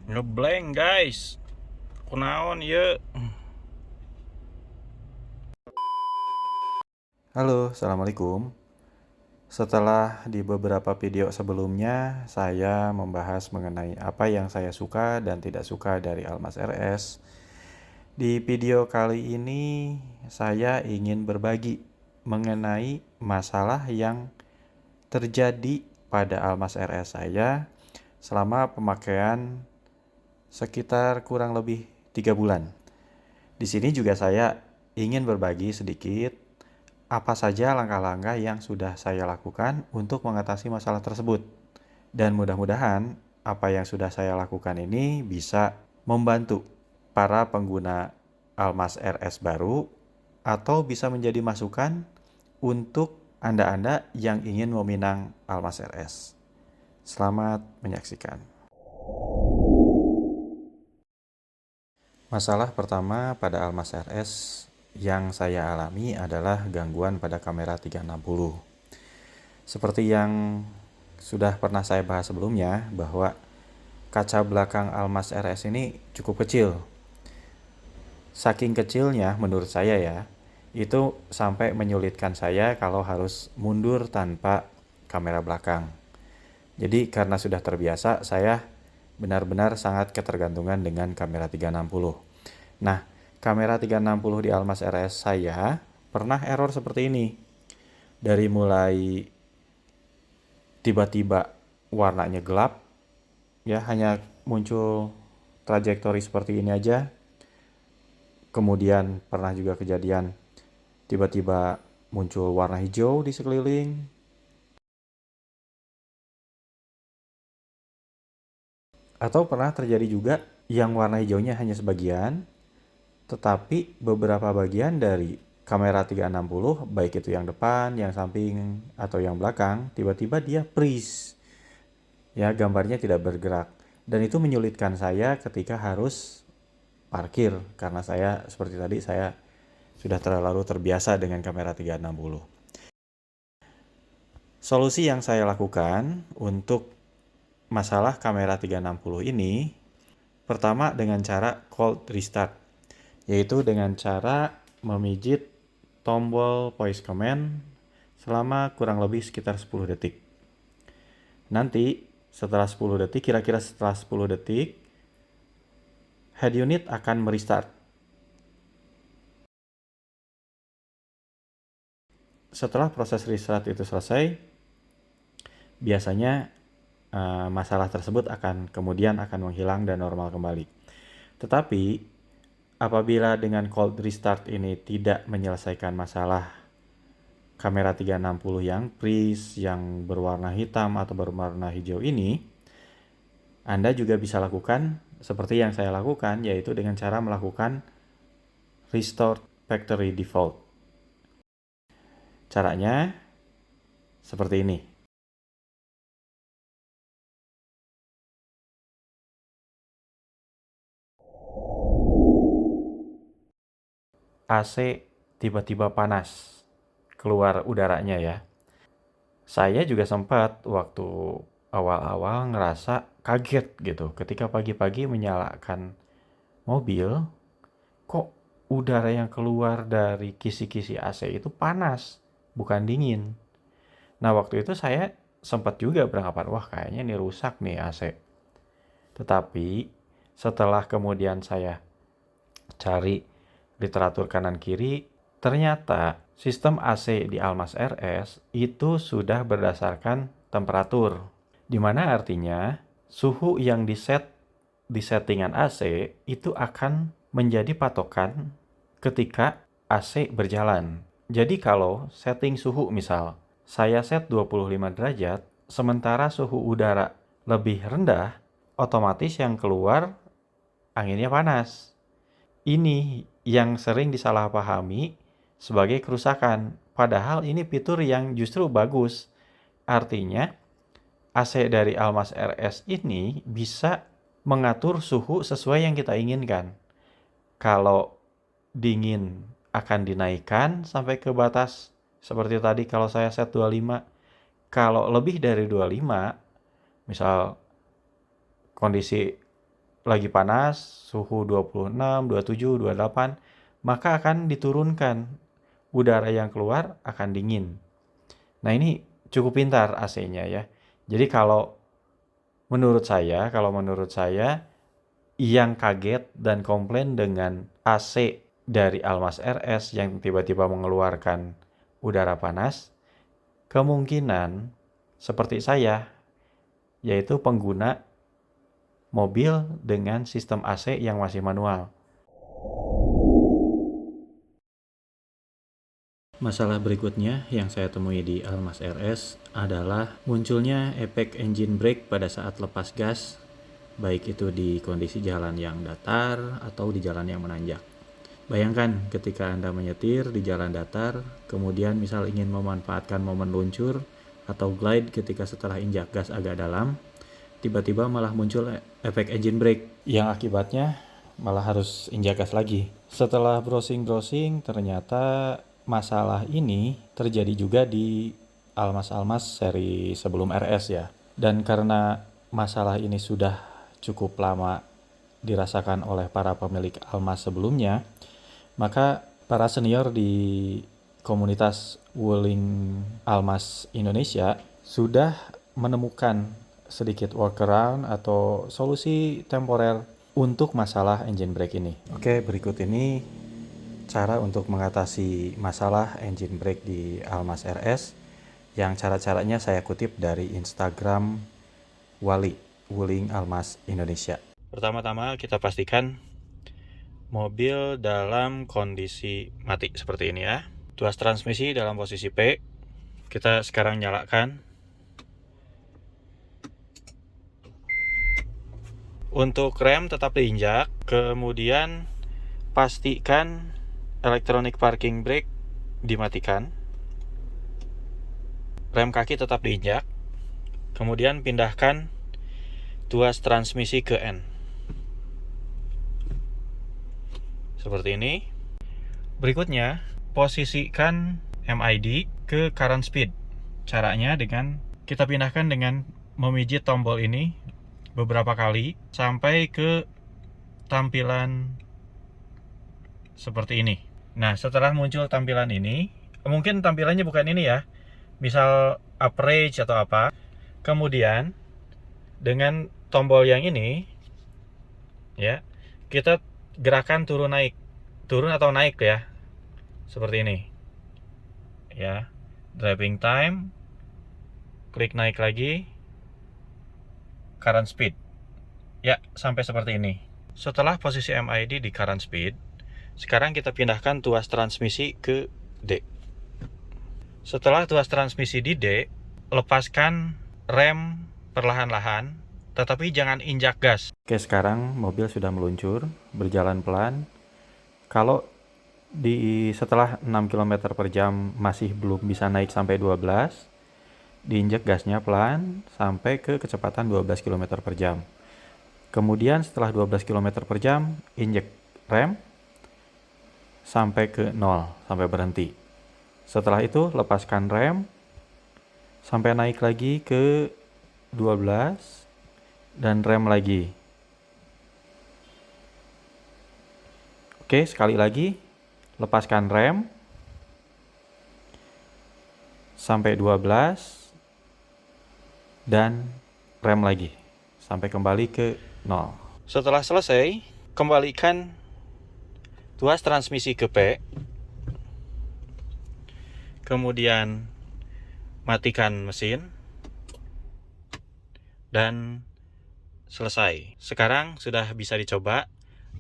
Ngeblank guys, kunaon ya. Halo, Assalamualaikum. Setelah di beberapa video sebelumnya, saya membahas mengenai apa yang saya suka dan tidak suka dari Almas RS. Di video kali ini, saya ingin berbagi mengenai masalah yang terjadi pada Almas RS saya selama pemakaian sekitar kurang lebih 3 bulan. Di sini juga saya ingin berbagi sedikit apa saja langkah-langkah yang sudah saya lakukan untuk mengatasi masalah tersebut. Dan mudah-mudahan apa yang sudah saya lakukan ini bisa membantu para pengguna Almas RS baru atau bisa menjadi masukan untuk Anda-Anda yang ingin meminang Almas RS. Selamat menyaksikan. Masalah pertama pada Almas RS yang saya alami adalah gangguan pada kamera 360. Seperti yang sudah pernah saya bahas sebelumnya, bahwa kaca belakang Almas RS ini cukup kecil. Saking kecilnya menurut saya ya, itu sampai menyulitkan saya kalau harus mundur tanpa kamera belakang. Jadi karena sudah terbiasa, saya benar-benar sangat ketergantungan dengan kamera 360. Nah, kamera 360 di Almas RS saya pernah error seperti ini. Dari mulai tiba-tiba warnanya gelap, ya hanya muncul trajektori seperti ini aja. Kemudian pernah juga kejadian tiba-tiba muncul warna hijau di sekeliling. Atau pernah terjadi juga yang warna hijaunya hanya sebagian, tetapi beberapa bagian dari kamera 360, baik itu yang depan, yang samping, atau yang belakang, tiba-tiba dia freeze. Ya, gambarnya tidak bergerak. Dan itu menyulitkan saya ketika harus parkir, karena saya, seperti tadi, saya sudah terlalu terbiasa dengan kamera 360. Solusi yang saya lakukan untuk masalah kamera 360 ini, pertama dengan cara cold restart, yaitu dengan cara memijit tombol voice command selama kurang lebih sekitar 10 detik. Nanti setelah 10 detik, kira-kira setelah 10 detik, head unit akan merestart. Setelah proses restart itu selesai, biasanya masalah tersebut kemudian akan menghilang dan normal kembali. Tetapi apabila dengan cold restart ini tidak menyelesaikan masalah kamera 360 yang freeze, yang berwarna hitam atau berwarna hijau ini, Anda juga bisa lakukan seperti yang saya lakukan, yaitu dengan cara melakukan restore factory default. Caranya seperti ini. AC tiba-tiba panas, keluar udaranya ya. Saya juga sempat waktu awal-awal ngerasa kaget gitu ketika pagi-pagi menyalakan mobil, kok udara yang keluar dari kisi-kisi AC itu panas, bukan dingin. Nah, waktu itu saya sempat juga beranggapan, wah kayaknya ini rusak nih AC. Tetapi setelah kemudian saya cari literatur kanan kiri, ternyata sistem AC di Almas RS itu sudah berdasarkan temperatur. Di mana artinya suhu yang di settingan AC itu akan menjadi patokan ketika AC berjalan. Jadi kalau setting suhu misal, saya set 25 derajat, sementara suhu udara lebih rendah, otomatis yang keluar anginnya panas. Ini yang sering disalahpahami sebagai kerusakan. Padahal ini fitur yang justru bagus. Artinya, AC dari Almas RS ini bisa mengatur suhu sesuai yang kita inginkan. Kalau dingin akan dinaikkan sampai ke batas seperti tadi kalau saya set 25. Kalau lebih dari 25, misal kondisi lagi panas, suhu 26, 27, 28, maka akan diturunkan. Udara yang keluar akan dingin. Nah, ini cukup pintar AC-nya ya. Jadi kalau menurut saya, yang kaget dan komplain dengan AC dari Almas RS yang tiba-tiba mengeluarkan udara panas, kemungkinan seperti saya, yaitu pengguna mobil dengan sistem AC yang masih manual. Masalah berikutnya yang saya temui di Almas RS adalah munculnya efek engine brake pada saat lepas gas, baik itu di kondisi jalan yang datar atau di jalan yang menanjak. Bayangkan ketika Anda menyetir di jalan datar, kemudian misal ingin memanfaatkan momen luncur atau glide ketika setelah injak gas agak dalam, tiba-tiba malah muncul efek engine brake yang akibatnya malah harus injak gas lagi. Setelah browsing-browsing, ternyata masalah ini terjadi juga di Almas-Almas seri sebelum RS ya. Dan karena masalah ini sudah cukup lama dirasakan oleh para pemilik Almas sebelumnya, maka para senior di komunitas Wuling Almas Indonesia sudah menemukan sedikit workaround atau solusi temporer untuk masalah engine brake ini. Oke, berikut ini cara untuk mengatasi masalah engine brake di Almas RS yang cara-caranya saya kutip dari Instagram Wuling Almas Indonesia. Pertama-tama kita pastikan mobil dalam kondisi mati seperti ini ya. Tuas transmisi dalam posisi P. Kita sekarang nyalakan. Untuk rem tetap diinjak, kemudian pastikan electronic parking brake dimatikan. Rem kaki tetap diinjak. Kemudian pindahkan tuas transmisi ke N. Seperti ini. Berikutnya, posisikan MID ke current speed. Caranya dengan kita pindahkan dengan memijit tombol ini beberapa kali sampai ke tampilan seperti ini. Nah, setelah muncul tampilan ini, mungkin tampilannya bukan ini ya, misal average atau apa. Kemudian dengan tombol yang ini ya, kita gerakan turun atau naik ya, seperti ini ya. Driving time, klik naik lagi, current speed ya, sampai seperti ini. Setelah posisi MID di current speed, sekarang kita pindahkan tuas transmisi ke D. Setelah tuas transmisi di D, lepaskan rem perlahan-lahan, tetapi jangan injak gas. Oke, sekarang mobil sudah meluncur, berjalan pelan. Kalau setelah 6 km per jam masih belum bisa naik sampai 12, diinjak gasnya pelan sampai ke kecepatan 12 km per jam. Kemudian setelah 12 km per jam, injek rem sampai ke 0, sampai berhenti. Setelah itu lepaskan rem sampai naik lagi ke 12 dan rem lagi. Oke, sekali lagi lepaskan rem sampai 12 dan rem lagi sampai kembali ke 0. Setelah selesai, kembalikan tuas transmisi ke P. Kemudian matikan mesin dan selesai. Sekarang sudah bisa dicoba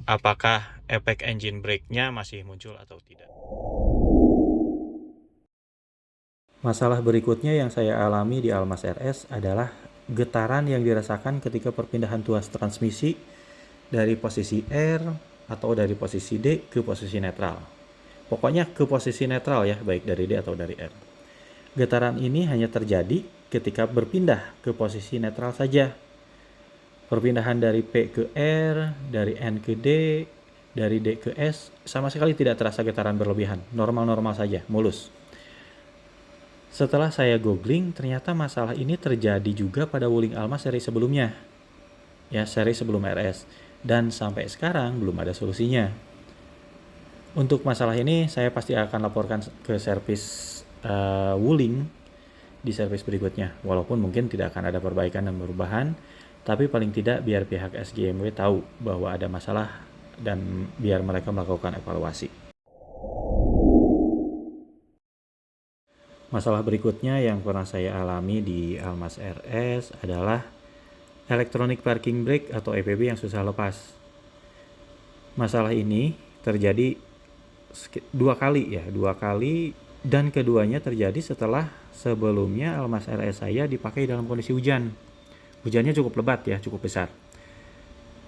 apakah efek engine brake-nya masih muncul atau tidak. Masalah berikutnya yang saya alami di Almas RS adalah getaran yang dirasakan ketika perpindahan tuas transmisi dari posisi R atau dari posisi D ke posisi netral. Pokoknya ke posisi netral ya, baik dari D atau dari R. Getaran ini hanya terjadi ketika berpindah ke posisi netral saja. Perpindahan dari P ke R, dari N ke D, dari D ke S, sama sekali tidak terasa getaran berlebihan. Normal-normal saja, mulus. Setelah saya googling, ternyata masalah ini terjadi juga pada Wuling Almas seri sebelumnya. Ya, seri sebelum RS. dan sampai sekarang belum ada solusinya. Untuk masalah ini saya pasti akan laporkan ke servis Wuling di servis berikutnya, walaupun mungkin tidak akan ada perbaikan dan perubahan, tapi paling tidak biar pihak SGMW tahu bahwa ada masalah dan biar mereka melakukan evaluasi. Masalah berikutnya yang pernah saya alami di Almas RS adalah electronic parking brake atau EPB yang susah lepas. Masalah ini terjadi dua kali dan keduanya terjadi setelah sebelumnya Almas RS saya dipakai dalam kondisi hujan. Hujannya cukup lebat ya, cukup besar.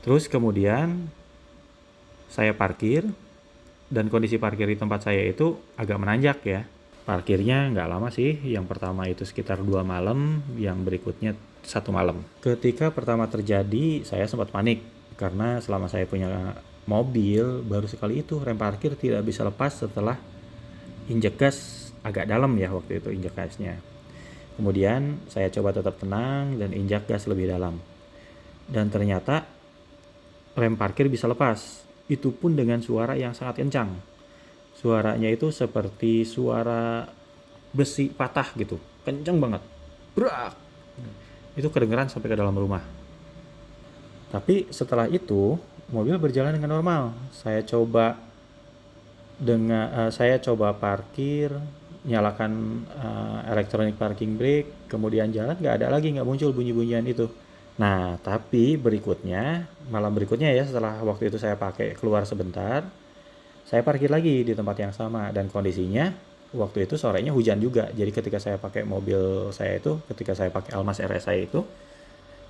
Terus kemudian saya parkir dan kondisi parkir di tempat saya itu agak menanjak ya. Parkirnya nggak lama sih, yang pertama itu sekitar 2 malam, yang berikutnya 1 malam. Ketika pertama terjadi, saya sempat panik karena selama saya punya mobil, baru sekali itu rem parkir tidak bisa lepas setelah injek gas agak dalam ya waktu itu injek gasnya. Kemudian saya coba tetap tenang dan injak gas lebih dalam. Dan ternyata rem parkir bisa lepas. Itu pun dengan suara yang sangat kencang. Suaranya itu seperti suara besi patah gitu. Kencang banget. Brak! Itu kedengeran sampai ke dalam rumah. Tapi setelah itu mobil berjalan dengan normal. Saya coba parkir, nyalakan electronic parking brake, kemudian jalan nggak muncul bunyi-bunyian itu. Nah, tapi malam berikutnya ya, setelah waktu itu saya pakai keluar sebentar, saya parkir lagi di tempat yang sama dan kondisinya waktu itu sorenya hujan juga. Jadi ketika saya pakai mobil saya itu, ketika saya pakai Almas RS saya itu,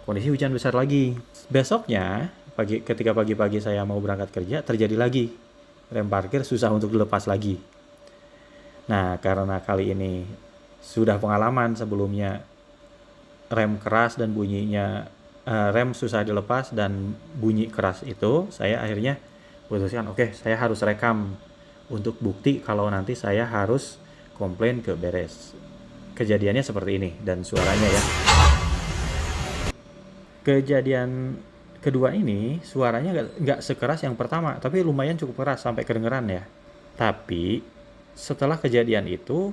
kondisi hujan besar lagi. Besoknya, ketika pagi-pagi saya mau berangkat kerja, terjadi lagi. Rem parkir susah untuk dilepas lagi. Nah, karena kali ini sudah pengalaman sebelumnya rem keras dan rem susah dilepas dan bunyi keras itu, saya akhirnya putuskan, oke, saya harus rekam untuk bukti kalau nanti saya harus komplain ke beres. Kejadiannya seperti ini dan suaranya ya. Kejadian kedua ini suaranya nggak sekeras yang pertama, tapi lumayan cukup keras sampai kedengeran ya. Tapi setelah kejadian itu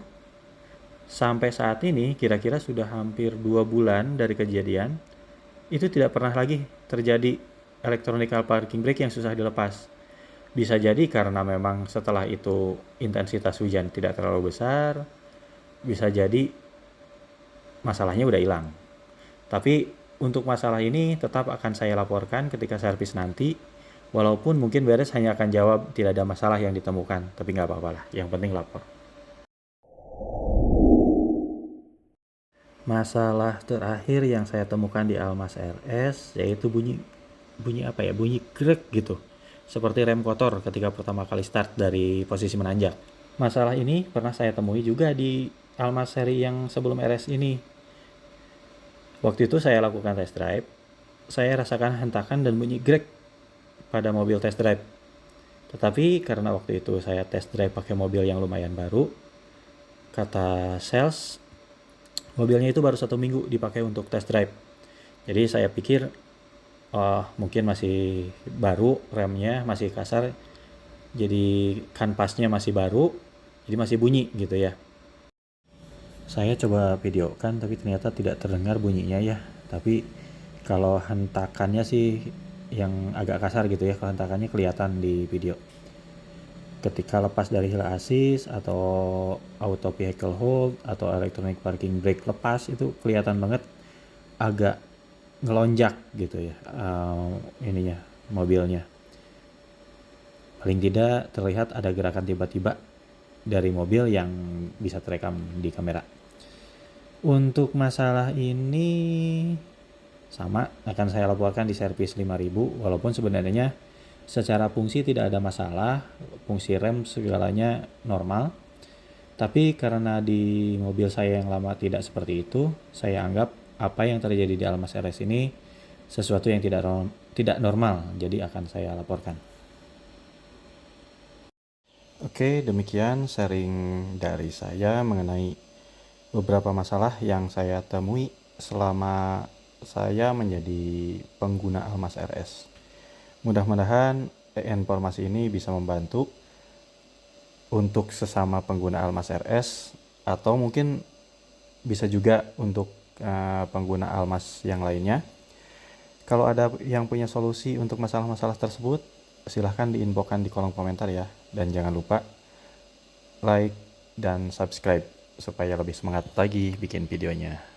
sampai saat ini kira-kira sudah hampir 2 bulan dari kejadian, itu tidak pernah lagi terjadi electronic parking brake yang susah dilepas. Bisa jadi karena memang setelah itu intensitas hujan tidak terlalu besar, bisa jadi masalahnya udah hilang. Tapi untuk masalah ini tetap akan saya laporkan ketika servis nanti, walaupun mungkin beres hanya akan jawab tidak ada masalah yang ditemukan, tapi nggak apa-apa lah, yang penting lapor. Masalah terakhir yang saya temukan di Almas RS yaitu bunyi grek gitu, seperti rem kotor ketika pertama kali start dari posisi menanjak. Masalah ini pernah saya temui juga di Almas seri yang sebelum RS ini. Waktu itu saya lakukan test drive, saya rasakan hentakan dan bunyi grek pada mobil test drive. Tetapi karena waktu itu saya test drive pakai mobil yang lumayan baru, kata sales, mobilnya itu baru 1 minggu dipakai untuk test drive. Jadi saya pikir, mungkin masih baru, remnya masih kasar, jadi kanvasnya masih baru, jadi masih bunyi gitu ya. Saya coba videokan tapi ternyata tidak terdengar bunyinya ya. Tapi kalau hentakannya sih yang agak kasar gitu ya, kalau hentakannya kelihatan di video. Ketika lepas dari hill assist atau auto vehicle hold atau electronic parking brake lepas, itu kelihatan banget agak ngelonjak gitu ya, mobilnya. Paling tidak terlihat ada gerakan tiba-tiba dari mobil yang bisa terekam di kamera. Untuk masalah ini sama akan saya laporkan di servis 5000, walaupun sebenarnya secara fungsi tidak ada masalah, fungsi rem segalanya normal. Tapi karena di mobil saya yang lama tidak seperti itu, saya anggap apa yang terjadi di Almas RS ini sesuatu yang tidak normal, jadi akan saya laporkan. Oke, demikian sharing dari saya mengenai beberapa masalah yang saya temui selama saya menjadi pengguna Almas RS. Mudah-mudahan informasi ini bisa membantu untuk sesama pengguna Almas RS, atau mungkin bisa juga untuk pengguna Almas yang lainnya. Kalau ada yang punya solusi untuk masalah-masalah tersebut, silahkan diinfokan di kolom komentar ya. Dan jangan lupa like dan subscribe supaya lebih semangat lagi bikin videonya.